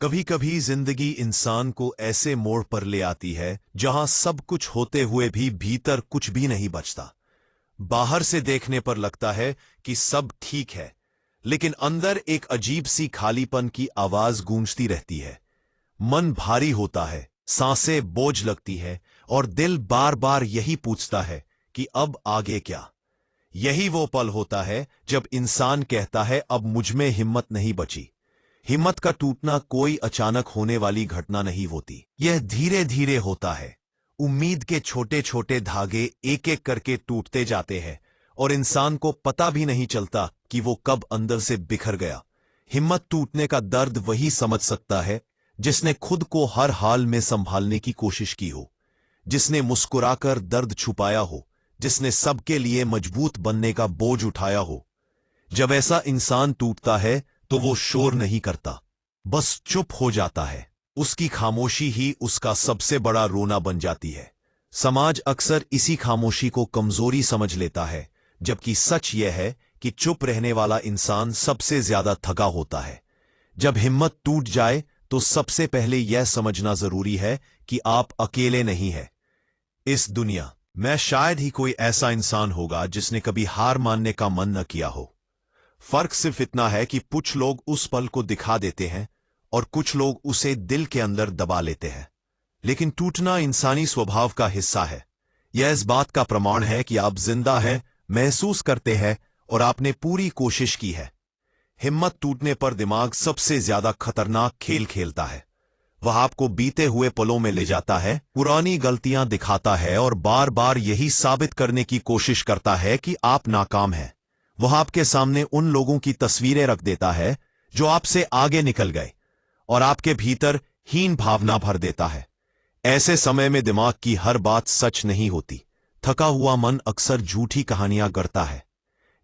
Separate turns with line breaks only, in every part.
कभी कभी जिंदगी इंसान को ऐसे मोड़ पर ले आती है जहां सब कुछ होते हुए भी भीतर कुछ भी नहीं बचता। बाहर से देखने पर लगता है कि सब ठीक है, लेकिन अंदर एक अजीब सी खालीपन की आवाज गूंजती रहती है। मन भारी होता है, सांसें बोझ लगती है और दिल बार बार यही पूछता है कि अब आगे क्या। यही वो पल होता है जब इंसान कहता है अब मुझमें हिम्मत नहीं बची। हिम्मत का टूटना कोई अचानक होने वाली घटना नहीं होती, यह धीरे धीरे होता है। उम्मीद के छोटे छोटे धागे एक एक करके टूटते जाते हैं और इंसान को पता भी नहीं चलता कि वो कब अंदर से बिखर गया। हिम्मत टूटने का दर्द वही समझ सकता है जिसने खुद को हर हाल में संभालने की कोशिश की हो, जिसने मुस्कुराकर दर्द छुपाया हो, जिसने सबके लिए मजबूत बनने का बोझ उठाया हो। जब ऐसा इंसान टूटता है तो वो शोर नहीं करता, बस चुप हो जाता है। उसकी खामोशी ही उसका सबसे बड़ा रोना बन जाती है। समाज अक्सर इसी खामोशी को कमजोरी समझ लेता है, जबकि सच यह है कि चुप रहने वाला इंसान सबसे ज्यादा थका होता है। जब हिम्मत टूट जाए तो सबसे पहले यह समझना जरूरी है कि आप अकेले नहीं हैं। इस दुनिया में शायद ही कोई ऐसा इंसान होगा जिसने कभी हार मानने का मन न किया हो। फर्क सिर्फ इतना है कि कुछ लोग उस पल को दिखा देते हैं और कुछ लोग उसे दिल के अंदर दबा लेते हैं। लेकिन टूटना इंसानी स्वभाव का हिस्सा है। यह इस बात का प्रमाण है कि आप जिंदा हैं, महसूस करते हैं और आपने पूरी कोशिश की है। हिम्मत टूटने पर दिमाग सबसे ज्यादा खतरनाक खेल खेलता है। वह आपको बीते हुए पलों में ले जाता है, पुरानी गलतियां दिखाता है और बार बार यही साबित करने की कोशिश करता है कि आप नाकाम हैं। वह आपके सामने उन लोगों की तस्वीरें रख देता है जो आपसे आगे निकल गए और आपके भीतर हीन भावना भर देता है। ऐसे समय में दिमाग की हर बात सच नहीं होती। थका हुआ मन अक्सर झूठी कहानियां गढ़ता है।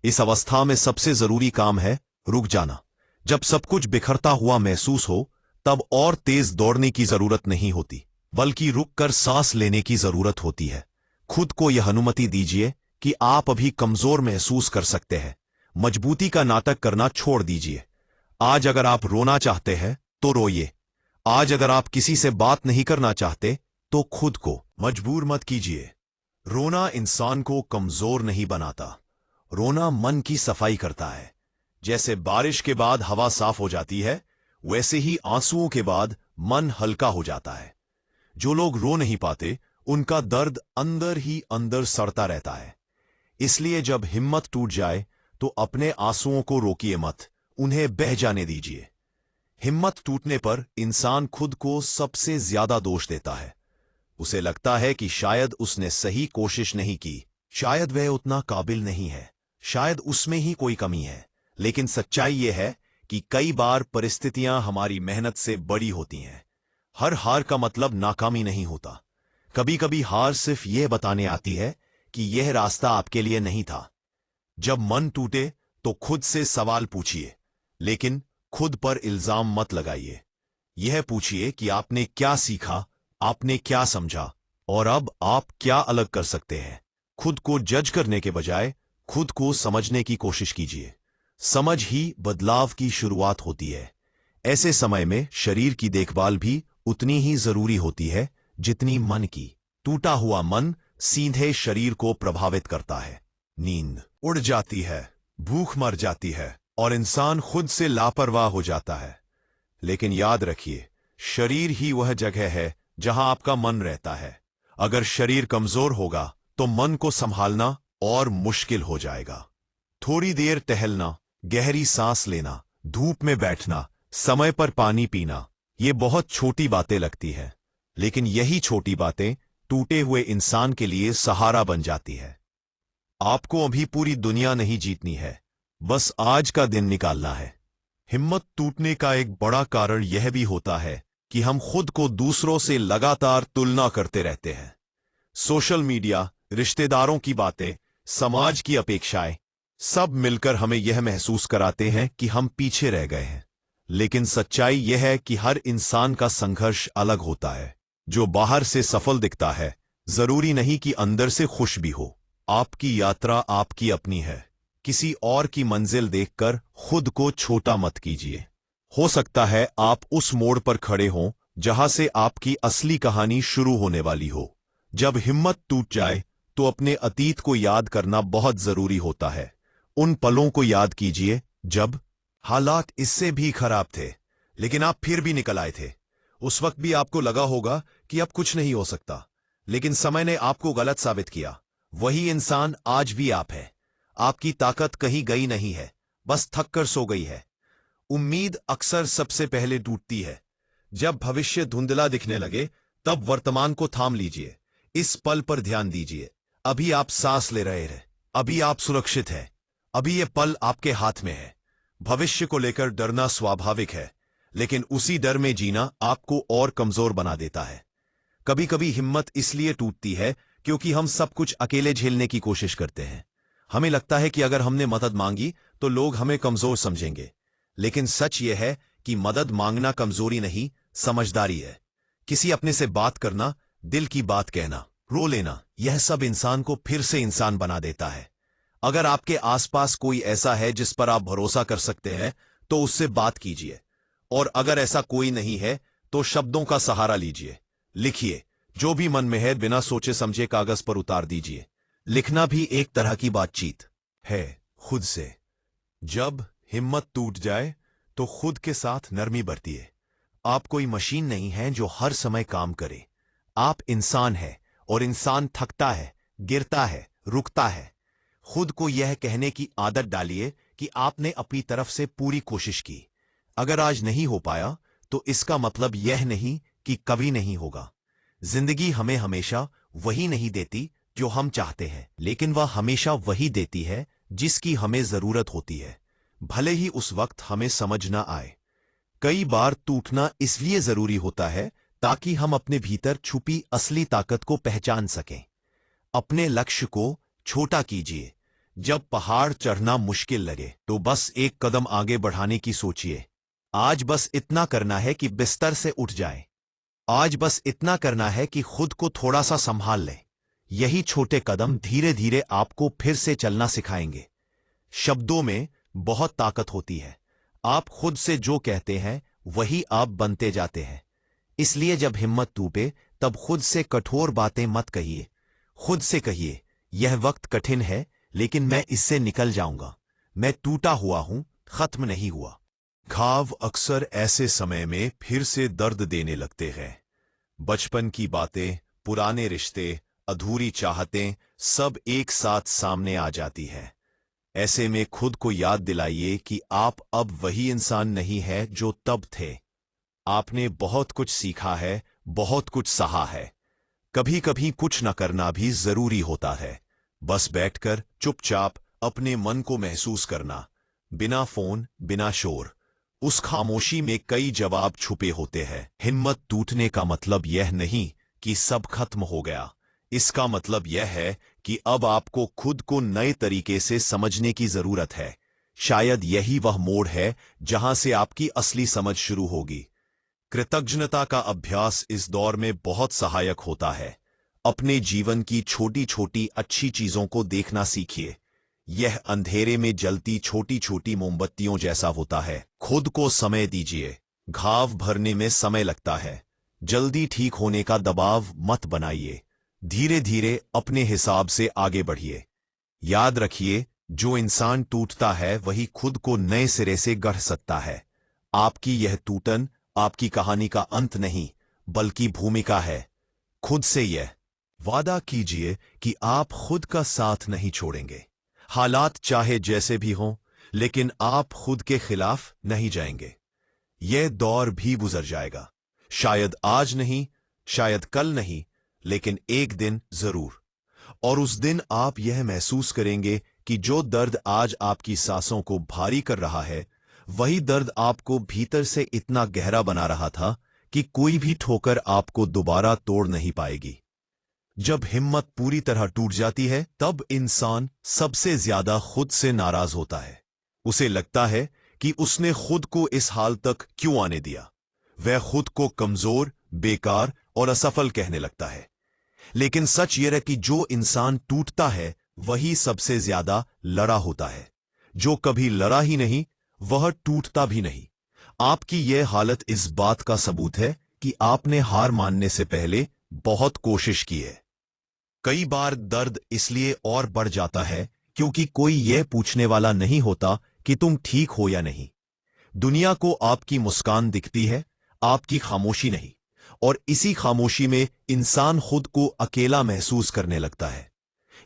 इस अवस्था में सबसे जरूरी काम है रुक जाना। जब सब कुछ बिखरता हुआ महसूस हो तब और तेज दौड़ने की जरूरत नहीं होती, बल्कि रुककर सांस लेने की जरूरत होती है। खुद को यह अनुमति दीजिए कि आप अभी कमजोर महसूस कर सकते हैं। मजबूती का नाटक करना छोड़ दीजिए। आज अगर आप रोना चाहते हैं तो रोइए। आज अगर आप किसी से बात नहीं करना चाहते तो खुद को मजबूर मत कीजिए। रोना इंसान को कमजोर नहीं बनाता, रोना मन की सफाई करता है। जैसे बारिश के बाद हवा साफ हो जाती है, वैसे ही आंसुओं के बाद मन हल्का हो जाता है। जो लोग रो नहीं पाते उनका दर्द अंदर ही अंदर सड़ता रहता है। इसलिए जब हिम्मत टूट जाए तो अपने आंसुओं को रोकिए मत, उन्हें बह जाने दीजिए। हिम्मत टूटने पर इंसान खुद को सबसे ज्यादा दोष देता है। उसे लगता है कि शायद उसने सही कोशिश नहीं की, शायद वह उतना काबिल नहीं है, शायद उसमें ही कोई कमी है। लेकिन सच्चाई यह है कि कई बार परिस्थितियां हमारी मेहनत से बड़ी होती हैं। हर हार का मतलब नाकामी नहीं होता। कभी कभी हार सिर्फ यह बताने आती है कि यह रास्ता आपके लिए नहीं था। जब मन टूटे तो खुद से सवाल पूछिए, लेकिन खुद पर इल्जाम मत लगाइए। यह पूछिए कि आपने क्या सीखा, आपने क्या समझा और अब आप क्या अलग कर सकते हैं। खुद को जज करने के बजाय खुद को समझने की कोशिश कीजिए। समझ ही बदलाव की शुरुआत होती है। ऐसे समय में शरीर की देखभाल भी उतनी ही जरूरी होती है जितनी मन की। टूटा हुआ मन सीधे शरीर को प्रभावित करता है। नींद उड़ जाती है, भूख मर जाती है और इंसान खुद से लापरवाह हो जाता है। लेकिन याद रखिए, शरीर ही वह जगह है जहां आपका मन रहता है। अगर शरीर कमजोर होगा तो मन को संभालना और मुश्किल हो जाएगा। थोड़ी देर टहलना, गहरी सांस लेना, धूप में बैठना, समय पर पानी पीना, ये बहुत छोटी बातें लगती है, लेकिन यही छोटी बातें टूटे हुए इंसान के लिए सहारा बन जाती है। आपको अभी पूरी दुनिया नहीं जीतनी है, बस आज का दिन निकालना है। हिम्मत टूटने का एक बड़ा कारण यह भी होता है कि हम खुद को दूसरों से लगातार तुलना करते रहते हैं। सोशल मीडिया, रिश्तेदारों की बातें, समाज की अपेक्षाएं, सब मिलकर हमें यह महसूस कराते हैं कि हम पीछे रह गए हैं। लेकिन सच्चाई यह है कि हर इंसान का संघर्ष अलग होता है। जो बाहर से सफल दिखता है, जरूरी नहीं कि अंदर से खुश भी हो। आपकी यात्रा आपकी अपनी है। किसी और की मंजिल देखकर खुद को छोटा मत कीजिए। हो सकता है आप उस मोड़ पर खड़े हों जहां से आपकी असली कहानी शुरू होने वाली हो। जब हिम्मत टूट जाए तो अपने अतीत को याद करना बहुत जरूरी होता है। उन पलों को याद कीजिए जब हालात इससे भी खराब थे, लेकिन आप फिर भी निकल आए थे। उस वक्त भी आपको लगा होगा कि अब कुछ नहीं हो सकता, लेकिन समय ने आपको गलत साबित किया। वही इंसान आज भी आप है। आपकी ताकत कहीं गई नहीं है, बस थक कर सो गई है। उम्मीद अक्सर सबसे पहले टूटती है। जब भविष्य धुंधला दिखने लगे तब वर्तमान को थाम लीजिए। इस पल पर ध्यान दीजिए। अभी आप सांस ले रहे हैं, अभी आप सुरक्षित हैं, अभी यह पल आपके हाथ में है। भविष्य को लेकर डरना स्वाभाविक है, लेकिन उसी डर में जीना आपको और कमजोर बना देता है। कभी कभी हिम्मत इसलिए टूटती है क्योंकि हम सब कुछ अकेले झेलने की कोशिश करते हैं। हमें लगता है कि अगर हमने मदद मांगी तो लोग हमें कमजोर समझेंगे, लेकिन सच यह है कि मदद मांगना कमजोरी नहीं, समझदारी है। किसी अपने से बात करना, दिल की बात कहना, रो लेना, यह सब इंसान को फिर से इंसान बना देता है। अगर आपके आसपास कोई ऐसा है जिस पर आप भरोसा कर सकते हैं तो उससे बात कीजिए, और अगर ऐसा कोई नहीं है तो शब्दों का सहारा लीजिए। लिखिए, जो भी मन में है बिना सोचे समझे कागज पर उतार दीजिए। लिखना भी एक तरह की बातचीत है खुद से। जब हिम्मत टूट जाए तो खुद के साथ नरमी बरतिए। आप कोई मशीन नहीं है जो हर समय काम करे। आप इंसान है, और इंसान थकता है, गिरता है, रुकता है। खुद को यह कहने की आदत डालिए कि आपने अपनी तरफ से पूरी कोशिश की। अगर आज नहीं हो पाया तो इसका मतलब यह नहीं कि कभी नहीं होगा। जिंदगी हमें हमेशा वही नहीं देती जो हम चाहते हैं, लेकिन वह हमेशा वही देती है जिसकी हमें जरूरत होती है, भले ही उस वक्त हमें समझ ना आए। कई बार टूटना इसलिए जरूरी होता है ताकि हम अपने भीतर छुपी असली ताकत को पहचान सकें। अपने लक्ष्य को छोटा कीजिए। जब पहाड़ चढ़ना मुश्किल लगे तो बस एक कदम आगे बढ़ाने की सोचिए। आज बस इतना करना है कि बिस्तर से उठ जाए। आज बस इतना करना है कि खुद को थोड़ा सा संभाल लें। यही छोटे कदम धीरे धीरे आपको फिर से चलना सिखाएंगे। शब्दों में बहुत ताकत होती है। आप खुद से जो कहते हैं वही आप बनते जाते हैं। इसलिए जब हिम्मत टूटे तब खुद से कठोर बातें मत कहिए। खुद से कहिए, यह वक्त कठिन है लेकिन मैं इससे निकल जाऊंगा। मैं टूटा हुआ हूं, खत्म नहीं हुआ। घाव अक्सर ऐसे समय में फिर से दर्द देने लगते हैं। बचपन की बातें, पुराने रिश्ते, अधूरी चाहतें सब एक साथ सामने आ जाती हैं। ऐसे में खुद को याद दिलाइए कि आप अब वही इंसान नहीं है जो तब थे। आपने बहुत कुछ सीखा है, बहुत कुछ सहा है। कभी कभी कुछ न करना भी जरूरी होता है। बस बैठकर चुपचाप अपने मन को महसूस करना, बिना फोन, बिना शोर। उस खामोशी में कई जवाब छुपे होते हैं। हिम्मत टूटने का मतलब यह नहीं कि सब खत्म हो गया। इसका मतलब यह है कि अब आपको खुद को नए तरीके से समझने की जरूरत है। शायद यही वह मोड़ है जहां से आपकी असली समझ शुरू होगी। कृतज्ञता का अभ्यास इस दौर में बहुत सहायक होता है। अपने जीवन की छोटी छोटी अच्छी चीजों को देखना सीखिए। यह अंधेरे में जलती छोटी छोटी मोमबत्तियों जैसा होता है। खुद को समय दीजिए। घाव भरने में समय लगता है। जल्दी ठीक होने का दबाव मत बनाइए। धीरे धीरे अपने हिसाब से आगे बढ़िए। याद रखिए, जो इंसान टूटता है वही खुद को नए सिरे से गढ़ सकता है। आपकी यह टूटन आपकी कहानी का अंत नहीं, बल्कि भूमिका है। खुद से यह वादा कीजिए कि आप खुद का साथ नहीं छोड़ेंगे। हालात चाहे जैसे भी हों, लेकिन आप खुद के खिलाफ नहीं जाएंगे। यह दौर भी गुजर जाएगा। शायद आज नहीं, शायद कल नहीं, लेकिन एक दिन जरूर। और उस दिन आप यह महसूस करेंगे कि जो दर्द आज आपकी सांसों को भारी कर रहा है, वही दर्द आपको भीतर से इतना गहरा बना रहा था कि कोई भी ठोकर आपको दोबारा तोड़ नहीं पाएगी। जब हिम्मत पूरी तरह टूट जाती है तब इंसान सबसे ज्यादा खुद से नाराज होता है। उसे लगता है कि उसने खुद को इस हाल तक क्यों आने दिया। वह खुद को कमजोर, बेकार और असफल कहने लगता है। लेकिन सच यह है कि जो इंसान टूटता है वही सबसे ज्यादा लड़ा होता है। जो कभी लड़ा ही नहीं, वह टूटता भी नहीं। आपकी यह हालत इस बात का सबूत है कि आपने हार मानने से पहले बहुत कोशिश की है। कई बार दर्द इसलिए और बढ़ जाता है क्योंकि कोई यह पूछने वाला नहीं होता कि तुम ठीक हो या नहीं। दुनिया को आपकी मुस्कान दिखती है, आपकी खामोशी नहीं। और इसी खामोशी में इंसान खुद को अकेला महसूस करने लगता है।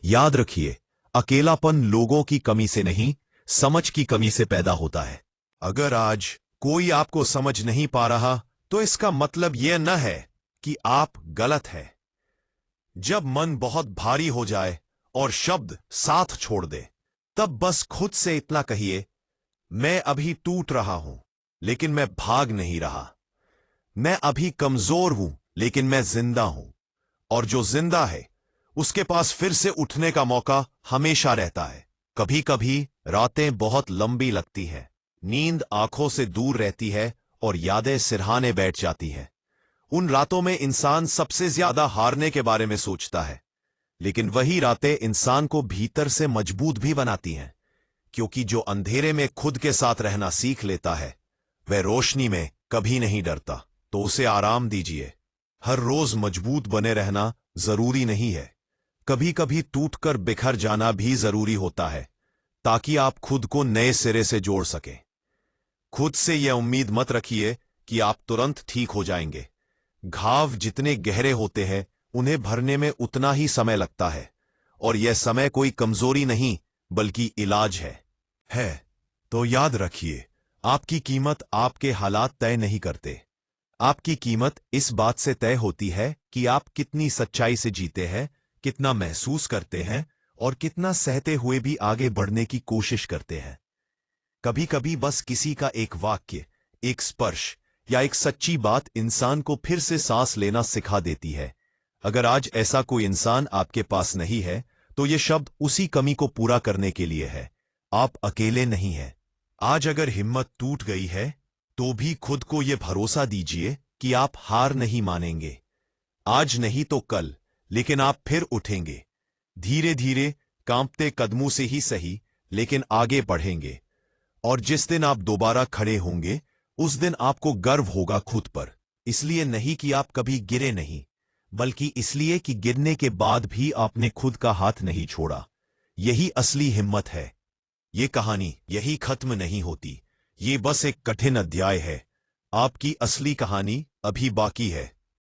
याद रखिए, अकेलापन लोगों की कमी से नहीं, समझ की कमी से पैदा होता है। अगर आज कोई आपको समझ नहीं पा रहा, तो इसका मतलब यह न है कि आप गलत है। जब मन बहुत भारी हो जाए और शब्द साथ छोड़ दे, तब बस खुद से इतना कहिए, मैं अभी टूट रहा हूं, लेकिन मैं भाग नहीं रहा। मैं अभी कमजोर हूं, लेकिन मैं जिंदा हूं। और जो जिंदा है, उसके पास फिर से उठने का मौका हमेशा रहता है। कभी कभी रातें बहुत लंबी लगती हैं, नींद आंखों से दूर रहती है और यादें सिरहाने बैठ जाती हैं। उन रातों में इंसान सबसे ज्यादा हारने के बारे में सोचता है, लेकिन वही रातें इंसान को भीतर से मजबूत भी बनाती हैं। क्योंकि जो अंधेरे में खुद के साथ रहना सीख लेता है, वह रोशनी में कभी नहीं डरता। तो उसे आराम दीजिए। हर रोज मजबूत बने रहना जरूरी नहीं है। कभी कभी टूटकर बिखर जाना भी जरूरी होता है, ताकि आप खुद को नए सिरे से जोड़ सकें। खुद से यह उम्मीद मत रखिए कि आप तुरंत ठीक हो जाएंगे। घाव जितने गहरे होते हैं, उन्हें भरने में उतना ही समय लगता है। और यह समय कोई कमजोरी नहीं, बल्कि इलाज है। तो याद रखिए, आपकी कीमत आपके हालात तय नहीं करते। आपकी कीमत इस बात से तय होती है कि आप कितनी सच्चाई से जीते हैं, कितना महसूस करते हैं और कितना सहते हुए भी आगे बढ़ने की कोशिश करते हैं। कभी कभी बस किसी का एक वाक्य, एक स्पर्श या एक सच्ची बात इंसान को फिर से सांस लेना सिखा देती है। अगर आज ऐसा कोई इंसान आपके पास नहीं है, तो ये शब्द उसी कमी को पूरा करने के लिए है। आप अकेले नहीं हैं। आज अगर हिम्मत टूट गई है, तो भी खुद को यह भरोसा दीजिए कि आप हार नहीं मानेंगे। आज नहीं तो कल, लेकिन आप फिर उठेंगे। धीरे धीरे, कांपते कदमों से ही सही, लेकिन आगे बढ़ेंगे। और जिस दिन आप दोबारा खड़े होंगे, उस दिन आपको गर्व होगा खुद पर। इसलिए नहीं कि आप कभी गिरे नहीं, बल्कि इसलिए कि गिरने के बाद भी आपने खुद का हाथ नहीं छोड़ा। यही असली हिम्मत है। ये कहानी यही खत्म नहीं होती। ये बस एक कठिन अध्याय है। आपकी असली कहानी अभी बाकी है।